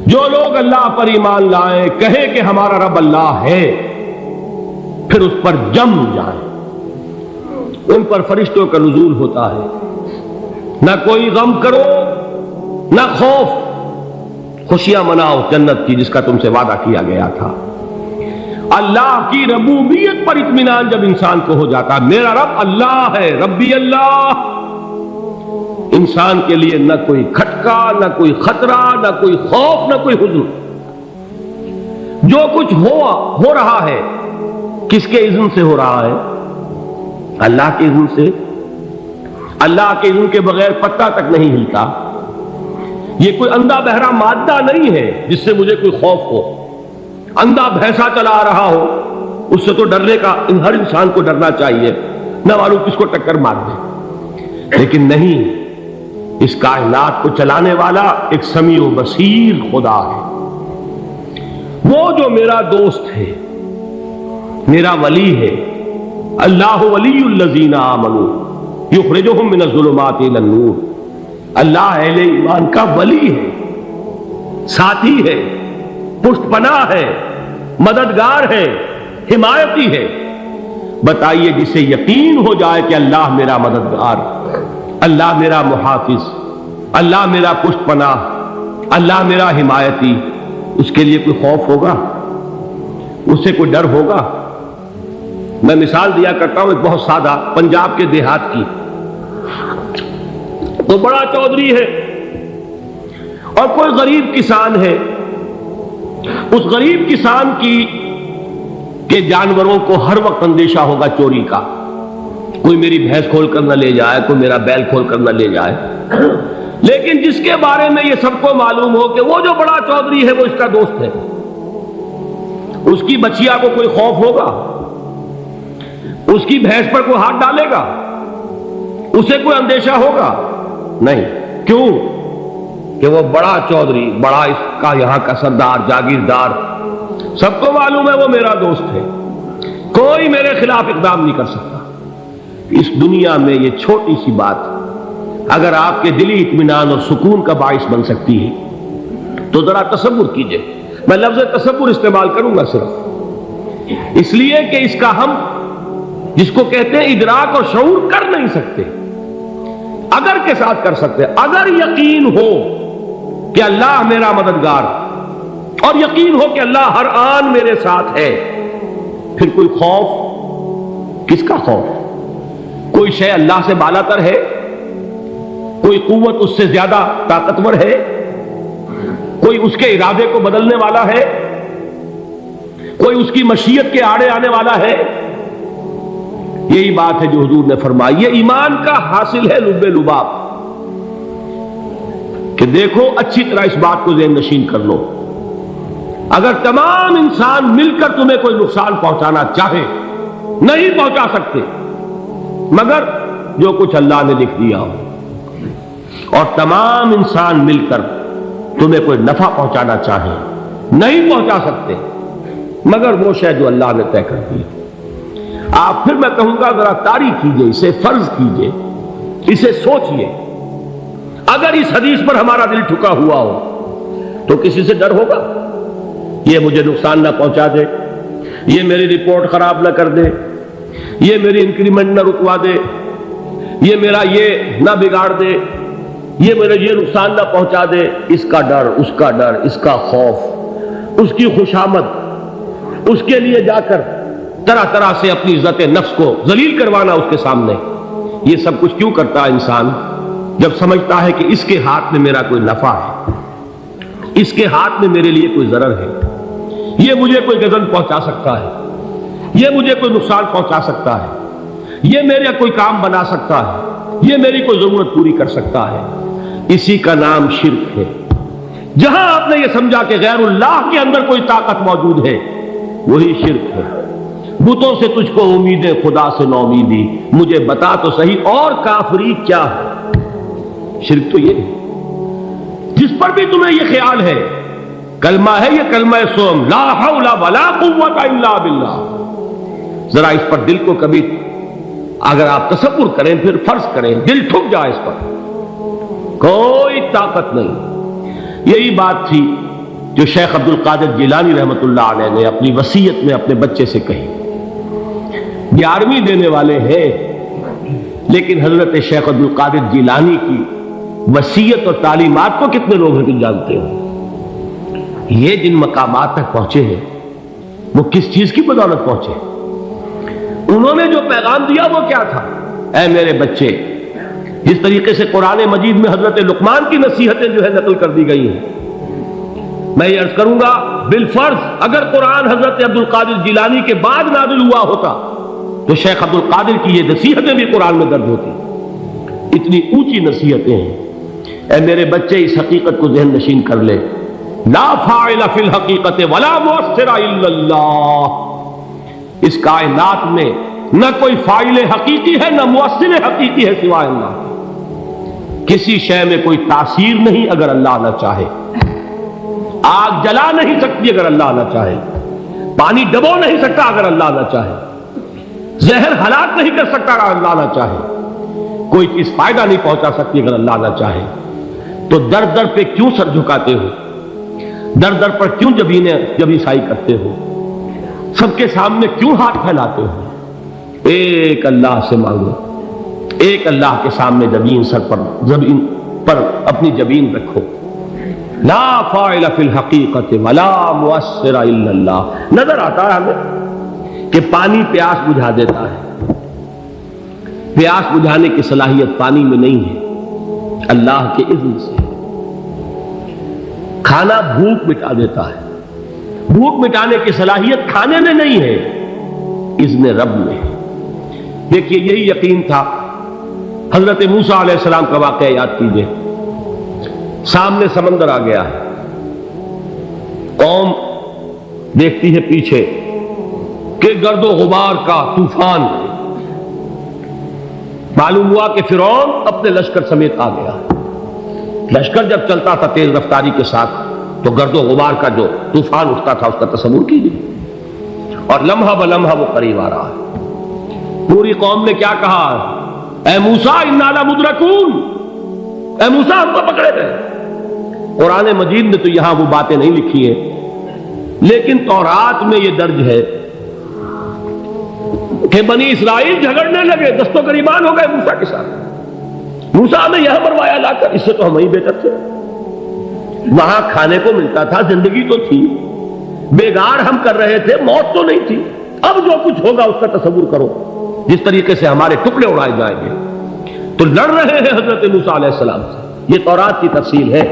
جو لوگ اللہ پر ایمان لائیں، کہیں کہ ہمارا رب اللہ ہے، پھر اس پر جم جائیں، ان پر فرشتوں کا نزول ہوتا ہے، نہ کوئی غم کرو نہ خوف، خوشیاں مناؤ جنت کی جس کا تم سے وعدہ کیا گیا تھا۔ اللہ کی ربوبیت پر اطمینان جب انسان کو ہو جاتا، میرا رب اللہ ہے، ربی اللہ، انسان کے لیے نہ کوئی کھٹکا، نہ کوئی خطرہ، نہ کوئی خوف، نہ کوئی حزن۔ جو کچھ ہو رہا ہے کس کے اذن سے ہو رہا ہے؟ اللہ کے اذن سے۔ اللہ کے اذن کے بغیر پتا تک نہیں ہلتا۔ یہ کوئی اندھا بہرا مادہ نہیں ہے جس سے مجھے کوئی خوف ہو۔ اندھا بھینسا چلا آ رہا ہو اس سے تو ڈرنے کا ہر انسان کو ڈرنا چاہیے، نہ معلوم کس کو ٹکر مار دے، لیکن نہیں، اس کائنات کو چلانے والا ایک سمیع و بصیر خدا ہے۔ وہ جو میرا دوست ہے، میرا ولی ہے، اللہ ولی الذین آمنوا یخرجہم من الظلمات الی النور، اللہ اہل ایمان کا ولی ہے، ساتھی ہے، پشت پناہ ہے، مددگار ہے، حمایتی ہے۔ بتائیے جسے یقین ہو جائے کہ اللہ میرا مددگار، اللہ میرا محافظ، اللہ میرا پشت پناہ، اللہ میرا حمایتی، اس کے لیے کوئی خوف ہوگا؟ اس سے کوئی ڈر ہوگا؟ میں مثال دیا کرتا ہوں ایک بہت سادہ، پنجاب کے دیہات کی۔ تو بڑا چودھری ہے اور کوئی غریب کسان ہے، اس غریب کسان کے جانوروں کو ہر وقت اندیشہ ہوگا چوری کا، کوئی میری بھینس کھول کر نہ لے جائے، کوئی میرا بیل کھول کر نہ لے جائے۔ لیکن جس کے بارے میں یہ سب کو معلوم ہو کہ وہ جو بڑا چودھری ہے وہ اس کا دوست ہے، اس کی بچیا کو کوئی خوف ہوگا؟ اس کی بھینس پر کوئی ہاتھ ڈالے گا؟ اسے کوئی اندیشہ ہوگا؟ نہیں۔ کیوں؟ کہ وہ بڑا چودھری، بڑا اس کا یہاں کا سردار، جاگیردار، سب کو معلوم ہے وہ میرا دوست ہے، کوئی میرے خلاف اقدام نہیں کر سکتا۔ اس دنیا میں یہ چھوٹی سی بات اگر آپ کے دلی اطمینان اور سکون کا باعث بن سکتی ہے تو ذرا تصور کیجئے۔ میں لفظ تصور استعمال کروں گا صرف اس لیے کہ اس کا ہم جس کو کہتے ہیں ادراک اور شعور کر نہیں سکتے، اگر کے ساتھ کر سکتے۔ اگر یقین ہو کہ اللہ میرا مددگار اور یقین ہو کہ اللہ ہر آن میرے ساتھ ہے، پھر کوئی خوف؟ کس کا خوف؟ کوئی شے اللہ سے بالا تر ہے؟ کوئی قوت اس سے زیادہ طاقتور ہے؟ کوئی اس کے ارادے کو بدلنے والا ہے؟ کوئی اس کی مشیت کے آڑے آنے والا ہے؟ یہی بات ہے جو حضور نے فرمائی، یہ ایمان کا حاصل ہے لب لباب، کہ دیکھو اچھی طرح اس بات کو ذہن نشین کر لو، اگر تمام انسان مل کر تمہیں کوئی نقصان پہنچانا چاہے نہیں پہنچا سکتے، مگر جو کچھ اللہ نے لکھ دیا ہو، اور تمام انسان مل کر تمہیں کوئی نفع پہنچانا چاہے نہیں پہنچا سکتے، مگر وہ شے جو اللہ نے طے کر دی۔ آپ پھر میں کہوں گا ذرا طاری کیجئے، اسے فرض کیجئے، اسے سوچئے، اگر اس حدیث پر ہمارا دل ٹھکا ہوا ہو تو کسی سے ڈر ہوگا؟ یہ مجھے نقصان نہ پہنچا دے، یہ میری رپورٹ خراب نہ کر دے، یہ میری انکریمنٹ نہ رکوا دے، یہ میرا یہ نہ بگاڑ دے، یہ میرا یہ نقصان نہ پہنچا دے۔ اس کا ڈر، اس کا ڈر، اس کا خوف، اس کی خوشامد، اس کے لیے جا کر طرح طرح سے اپنی عزت نفس کو ذلیل کروانا اس کے سامنے، یہ سب کچھ کیوں کرتا ہے انسان؟ جب سمجھتا ہے کہ اس کے ہاتھ میں میرا کوئی نفع ہے، اس کے ہاتھ میں میرے لیے کوئی ضرر ہے، یہ مجھے کوئی غضب پہنچا سکتا ہے، یہ مجھے کوئی نقصان پہنچا سکتا ہے، یہ میرا کوئی کام بنا سکتا ہے، یہ میری کوئی ضرورت پوری کر سکتا ہے، اسی کا نام شرک ہے۔ جہاں آپ نے یہ سمجھا کہ غیر اللہ کے اندر کوئی طاقت موجود ہے، وہی شرک ہے۔ بتوں سے تجھ کو امید ہے، خدا سے نو امیدی، مجھے بتا تو صحیح اور کافری کیا ہے؟ شرک تو یہ ہے جس پر بھی تمہیں یہ خیال ہے، کلمہ ہے یہ کلمہ سوم، لا حول ولا قوت الا باللہ، ذرا اس پر دل کو کبھی اگر آپ تصور کریں، پھر فرض کریں، دل ٹھک جائے اس پر، کوئی طاقت نہیں۔ یہی بات تھی جو شیخ عبد القادر جیلانی رحمۃ اللہ علیہ نے اپنی وصیت میں اپنے بچے سے کہی. 11ویں دینے والے ہیں، لیکن حضرت شیخ عبد القادر جیلانی کی وصیت اور تعلیمات کو کتنے لوگ ہیں تم جانتے ہو؟ یہ جن مقامات تک پہنچے ہیں وہ کس چیز کی بدولت پہنچے؟ انہوں نے جو پیغام دیا وہ کیا تھا؟ اے میرے بچے، جس طریقے سے قرآن مجید میں حضرت لقمان کی نصیحتیں جو ہے نقل کر دی گئی ہیں، میں یہ عرض کروں گا بالفرض اگر قرآن حضرت عبد القادر جیلانی کے بعد نازل ہوا ہوتا تو شیخ عبد القادر کی یہ نصیحتیں بھی قرآن میں درج ہوتی. اتنی اونچی نصیحتیں ہیں. اے میرے بچے، اس حقیقت کو ذہن نشین کر لے، لا فاعل فی الحقیقت ولا مؤثر الا اللہ. اس کائنات میں نہ کوئی فاعل حقیقی ہے نہ مؤثر حقیقی ہے سوائے اللہ. کسی شے میں کوئی تاثیر نہیں اگر اللہ نہ چاہے. آگ جلا نہیں سکتی اگر اللہ نہ چاہے. پانی ڈبو نہیں سکتا اگر اللہ نہ چاہے. زہر ہلاک نہیں کر سکتا اگر اللہ نہ چاہے. کوئی چیز فائدہ نہیں پہنچا سکتی اگر اللہ نہ چاہے. تو در در پہ کیوں سر جھکاتے ہو؟ در در پر کیوں جبیں سائی کرتے ہو؟ سب کے سامنے کیوں ہاتھ پھیلاتے ہو؟ ایک اللہ سے مانگو، ایک اللہ کے سامنے زمین پر اپنی جبین رکھو. لا فاعل فی الحقیقت ولا مؤثر الا اللہ. نظر آتا ہے ہمیں کہ پانی پیاس بجھا دیتا ہے. پیاس بجھانے کی صلاحیت پانی میں نہیں ہے، اللہ کے اذن سے. کھانا بھوک مٹا دیتا ہے. بھوک مٹانے کی صلاحیت کھانے میں نہیں ہے، اذن رب میں ہے. دیکھیے یہی یقین تھا. حضرت موسیٰ علیہ السلام کا واقعہ یاد کیجئے. سامنے سمندر آ گیا ہے، قوم دیکھتی ہے پیچھے کہ گرد و غبار کا طوفان. معلوم ہوا کہ فرعون اپنے لشکر سمیت آ گیا. لشکر جب چلتا تھا تیز رفتاری کے ساتھ تو گرد و غبار کا جو طوفان اٹھتا تھا اس کا تصور کیجیے. اور لمحہ بلمحہ وہ قریب آ رہا ہے. پوری قوم نے کیا کہا؟ اے موسیٰ انا لمدرکون، اے موسیٰ ہم کو پکڑے گئے. قرآن مجید میں تو یہاں وہ باتیں نہیں لکھی ہیں، لیکن تورات میں یہ درج ہے کہ بنی اسرائیل جھگڑنے لگے، دست و گریبان ہو گئے موسیٰ کے ساتھ. موسیٰ نے یہاں مروایا لا کر، اس سے تو ہم ہی بہتر تھے. وہاں کھانے کو ملتا تھا، زندگی تو تھی، بیگار ہم کر رہے تھے، موت تو نہیں تھی. اب جو کچھ ہوگا اس کا تصور کرو، جس طریقے سے ہمارے ٹکڑے اڑائے جائیں گے. تو لڑ رہے ہیں حضرت موسیٰ علیہ السلام سے. یہ تورات کی تفصیل ہے.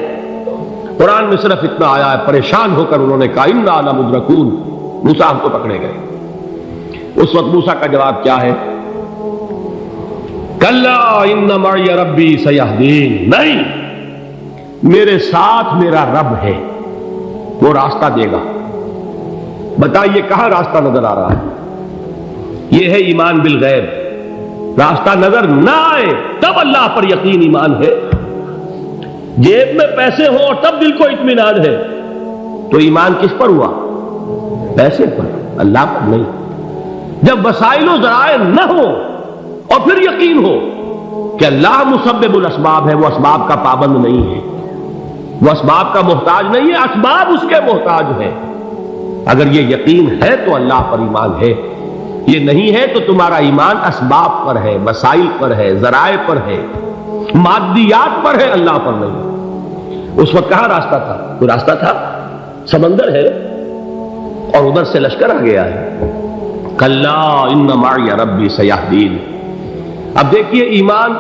قرآن میں صرف اتنا آیا ہے، پریشان ہو کر انہوں نے کہا انا لمدرکون، موسیٰ ہم کو پکڑے گئے. اس وقت موسیٰ کا جواب کیا ہے؟ کلا ان معی ربی سیہدین. نہیں، میرے ساتھ میرا رب ہے، وہ راستہ دے گا. بتائیے کہاں راستہ نظر آ رہا ہے؟ یہ ہے ایمان بالغیب. راستہ نظر نہ آئے تب اللہ پر یقین ایمان ہے. جیب میں پیسے ہوں اور تب دل کو اطمینان ہے تو ایمان کس پر ہوا؟ پیسے پر، اللہ پر نہیں. جب وسائل و ذرائع نہ ہو اور پھر یقین ہو کہ اللہ مسبب الاسباب ہے، وہ اسباب کا پابند نہیں ہے، وہ اسباب کا محتاج نہیں ہے، اسباب اس کے محتاج ہے. اگر یہ یقین ہے تو اللہ پر ایمان ہے. یہ نہیں ہے تو تمہارا ایمان اسباب پر ہے، وسائل پر ہے، ذرائع پر ہے، مادیات پر ہے، اللہ پر نہیں. اس وقت کہاں راستہ تھا؟ کوئی راستہ تھا؟ سمندر ہے اور ادھر سے لشکر آ گیا ہے. کلا ان معی ربی سیہدین. اب دیکھیے ایمان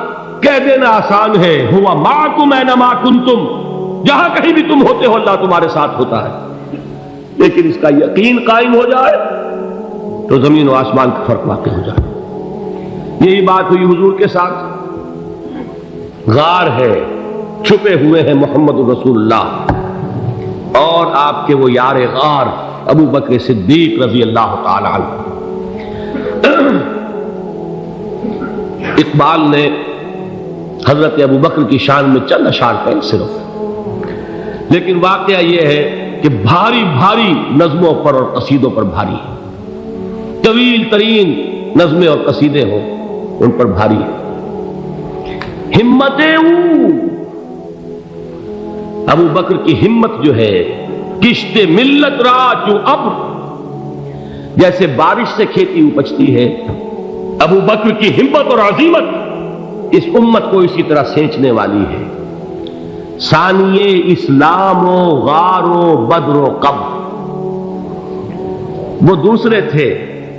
کہہ دینا آسان ہے، ہوا معکم اینما کنتم، جہاں کہیں بھی تم ہوتے ہو اللہ تمہارے ساتھ ہوتا ہے. لیکن اس کا یقین قائم ہو جائے تو زمین و آسمان کا فرق واقع ہو جائے. یہی بات ہوئی حضور کے ساتھ. غار ہے، چھپے ہوئے ہیں محمد رسول اللہ اور آپ کے وہ یار غار ابو بکر صدیق رضی اللہ تعالی عنہ. اقبال نے حضرت ابو بکر کی شان میں چند اشعار کہے صرف، لیکن واقعہ یہ ہے کہ بھاری بھاری نظموں پر اور قصیدوں پر بھاری ہے. طویل ترین نظمیں اور قصیدے ہوں ان پر بھاری ہے. ہمتیں ابو بکر کی ہمت جو ہے کشت ملت را چو ابر، جیسے بارش سے کھیتی اپجتی ہے، ابو بکر کی ہمت اور عزیمت اس امت کو اسی طرح سینچنے والی ہے۔ ثانیے اسلام و غار و بدر و قبر، وہ دوسرے تھے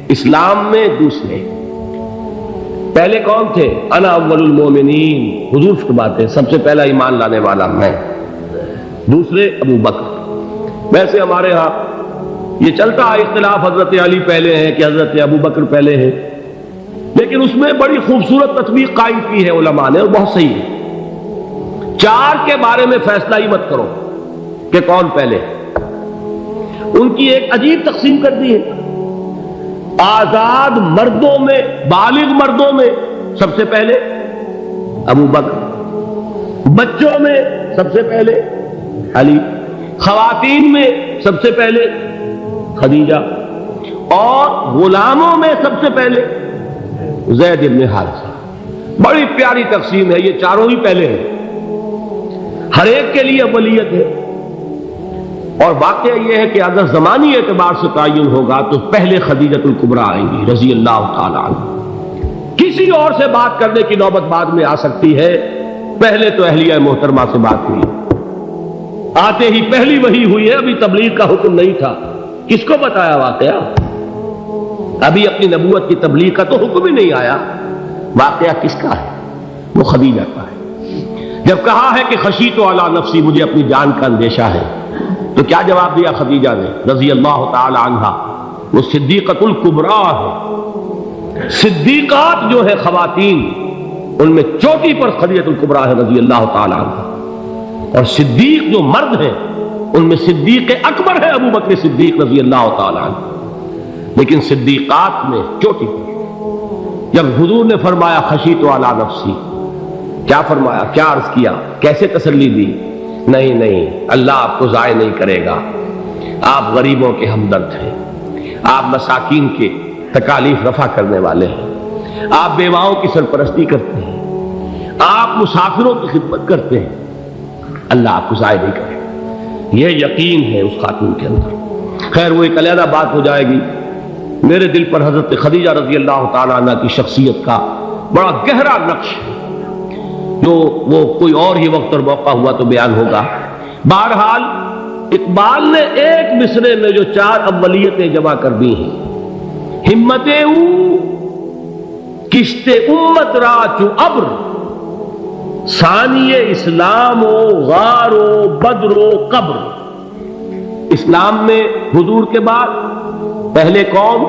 اسلام میں، دوسرے پہلے کون تھے؟ انا اول المومنین، حضور فرماتے ہیں سب سے پہلا ایمان لانے والا میں، دوسرے ابو بکر۔ ویسے ہمارے ہاں یہ چلتا ہے اختلاف، حضرت علی پہلے ہیں کہ حضرت ابو بکر پہلے ہیں، لیکن اس میں بڑی خوبصورت تطبیق قائم کی ہے علماء نے، اور بہت صحیح ہے۔ چار کے بارے میں فیصلہ ہی مت کرو کہ کون پہلے، ان کی ایک عجیب تقسیم کر دی ہے۔ آزاد مردوں میں، بالغ مردوں میں سب سے پہلے ابو بکر، بچوں میں سب سے پہلے علی، خواتین میں سب سے پہلے خدیجہ، اور غلاموں میں سب سے پہلے زید بن حارثہ۔ بڑی پیاری تقسیم ہے، یہ چاروں ہی پہلے ہیں، ہر ایک کے لیے اولیت ہے۔ اور واقعہ یہ ہے کہ اگر زمانی اعتبار سے تعین ہوگا تو پہلے خدیجۃ الکبریٰ آئیں گی رضی اللہ تعالی عنہ، کسی اور سے بات کرنے کی نوبت بعد میں آ سکتی ہے، پہلے تو اہلیہ محترمہ سے بات ہوئی، آتے ہی پہلی وحی ہوئی ہے، ابھی تبلیغ کا حکم نہیں تھا۔ کس کو بتایا واقعہ؟ ابھی اپنی نبوت کی تبلیغ کا تو حکم ہی نہیں آیا، واقعہ کس کا ہے؟ وہ خدیجہ کا ہے۔ جب کہا ہے کہ خشیت علی نفسی، مجھے اپنی جان کا اندیشہ ہے، تو کیا جواب دیا خدیجہ نے رضی اللہ تعالی عنہا؟ وہ صدیقۃ الکبریٰ ہے، صدیقات جو ہے خواتین ان میں چوٹی پر خدیجۃ الکبریٰ ہے رضی اللہ تعالی عنہا، اور صدیق جو مرد ہیں ان میں صدیق اکبر ہے ابو بکر صدیق رضی اللہ تعالی عنہ، لیکن صدیقات میں چوٹی پر۔ جب حضور نے فرمایا خشیت علی نفسی، کیا فرمایا، کیا عرض کیا، کیسے تسلی دی؟ نہیں نہیں، اللہ آپ کو ضائع نہیں کرے گا، آپ غریبوں کے ہمدرد ہیں، آپ مساکین کے تکالیف رفع کرنے والے ہیں، آپ بیواؤں کی سرپرستی کرتے ہیں، آپ مسافروں کی خدمت کرتے ہیں، اللہ آپ کو ضائع نہیں کرے گا۔ یہ یقین ہے اس خاتون کے اندر۔ خیر وہ ایک علیحدہ بات ہو جائے گی۔ میرے دل پر حضرت خدیجہ رضی اللہ تعالیٰ عنہ کی شخصیت کا بڑا گہرا نقش ہے، جو وہ کوئی اور ہی وقت اور موقع ہوا تو بیان ہوگا۔ بہرحال اقبال نے ایک مصرے میں جو چار اولیتیں جمع کر دی ہیں، ہمت او کشت امت را چو ابر، ثانی اسلام و غار و بدر و قبر۔ اسلام میں حضور کے بعد پہلے کون؟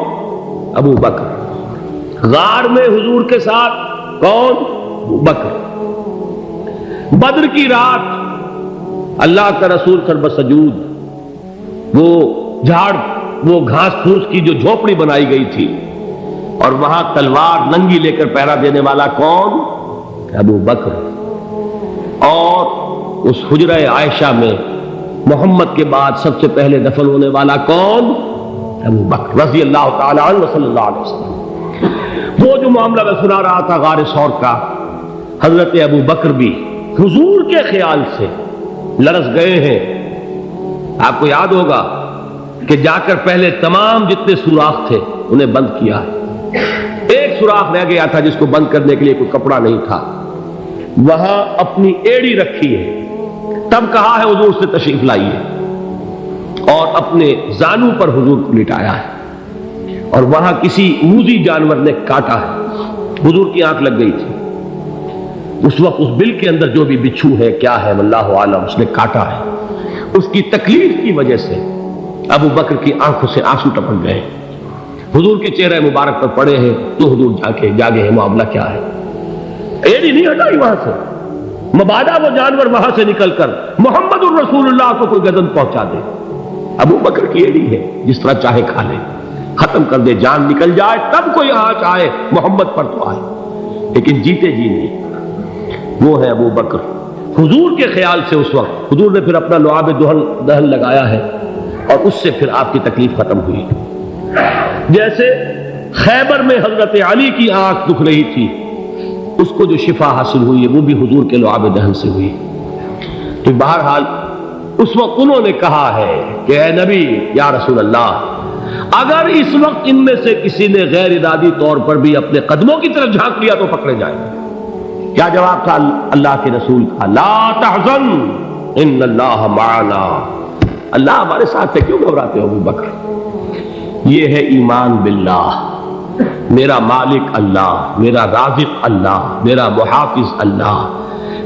ابو بکر۔ غار میں حضور کے ساتھ کون؟ ابو بکر۔ بدر کی رات اللہ کا رسول سر بسجود، وہ جھاڑ، وہ گھاس پھوس کی جو جھوپڑی بنائی گئی تھی، اور وہاں تلوار ننگی لے کر پہرا دینے والا کون؟ ابو بکر۔ اور اس حجرہ عائشہ میں محمد کے بعد سب سے پہلے دفن ہونے والا کون؟ ابو بکر رضی اللہ تعالی عنہ صلی اللہ علیہ وسلم۔ وہ جو معاملہ میں سنا رہا تھا غار ثور کا، حضرت ابو بکر بھی حضور کے خیال سے لرز گئے ہیں۔ آپ کو یاد ہوگا کہ جا کر پہلے تمام جتنے سوراخ تھے انہیں بند کیا ہے، ایک سوراخ رہ گیا تھا جس کو بند کرنے کے لیے کوئی کپڑا نہیں تھا، وہاں اپنی ایڑی رکھی ہے، تب کہا ہے حضور سے تشریف لائیے، اور اپنے زانو پر حضور کو لٹایا ہے، اور وہاں کسی موذی جانور نے کاٹا ہے، حضور کی آنکھ لگ گئی تھی، اس وقت اس بل کے اندر جو بھی بچھو ہے کیا ہے واللہ عالم، اس نے کاٹا ہے، اس کی تکلیف کی وجہ سے ابو بکر کی آنکھوں سے آنسو ٹپک گئے، حضور کے چہرے مبارک پر پڑے ہیں، تو حضور جاگے ہیں، معاملہ کیا ہے؟ ایڑی نہیں ہٹائی وہاں سے، مبادا وہ جانور وہاں سے نکل کر محمد الرسول اللہ کو کوئی گزن پہنچا دے، ابو بکر کی ایڑی ہے، جس طرح چاہے کھا لے، ختم کر دے، جان نکل جائے تب کوئی آنچ آئے، محمد پر تو آئے، لیکن جیتے جی نہیں۔ وہ ہے ابو بکر۔ حضور کے خیال سے اس وقت حضور نے پھر اپنا لعاب دہن لگایا ہے، اور اس سے پھر آپ کی تکلیف ختم ہوئی۔ جیسے خیبر میں حضرت علی کی آنکھ دکھ رہی تھی، اس کو جو شفا حاصل ہوئی ہے وہ بھی حضور کے لعاب دہن سے ہوئی۔ تو بہرحال اس وقت انہوں نے کہا ہے کہ اے نبی یا رسول اللہ، اگر اس وقت ان میں سے کسی نے غیر ارادی طور پر بھی اپنے قدموں کی طرف جھانک لیا تو پکڑے جائیں گے۔ کیا جواب تھا اللہ کے رسول کا؟ لا تحزن ان اللہ معنا، اللہ ہمارے ساتھ ہے، کیوں گھبراتے ہو ابو بکر؟ یہ ہے ایمان باللہ، میرا مالک اللہ، میرا رازق اللہ، میرا محافظ اللہ،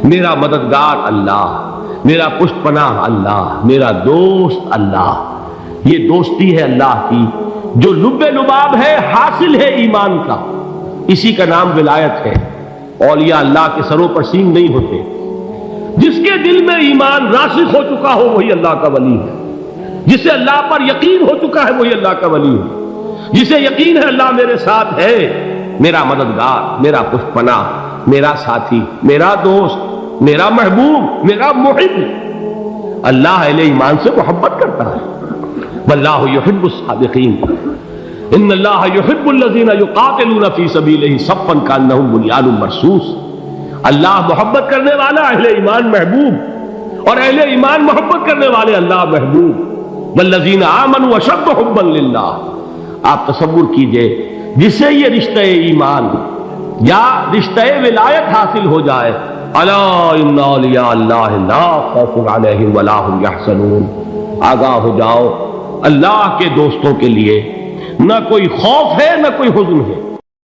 میرا مددگار اللہ، میرا پشت پناہ اللہ، میرا دوست اللہ۔ یہ دوستی ہے اللہ کی جو لب لباب ہے، حاصل ہے ایمان کا، اسی کا نام ولایت ہے۔ اولیاء اللہ کے سروں پر سینگ نہیں ہوتے، جس کے دل میں ایمان راسخ ہو چکا ہو وہی اللہ کا ولی ہے، جسے اللہ پر یقین ہو چکا ہے وہی اللہ کا ولی ہے، جسے یقین ہے اللہ میرے ساتھ ہے، میرا مددگار، میرا پشت پناہ، میرا ساتھی، میرا دوست، میرا محبوب، میرا محب۔ اللہ اہل ایمان سے محبت کرتا ہے۔ واللہ یحب الصادقین، ان اللہ یحب الذین یقاتلون فی سبیلہ صفا کانہم بنیان مرصوص۔ اللہ محبت کرنے والا، اہل ایمان محبوب، اور اہل ایمان محبت کرنے والے اللہ محبوب۔ والذین آمنوا اشد حبا للہ۔ آپ تصور کیجئے جسے یہ رشتہ ایمان یا رشتہ ولایت حاصل ہو جائے، الا ان اولیاء اللہ لا خوف علیہم ولا هم یحزنون، آگاہ ہو جاؤ اللہ کے دوستوں کے لیے نہ کوئی خوف ہے نہ کوئی حزن ہے۔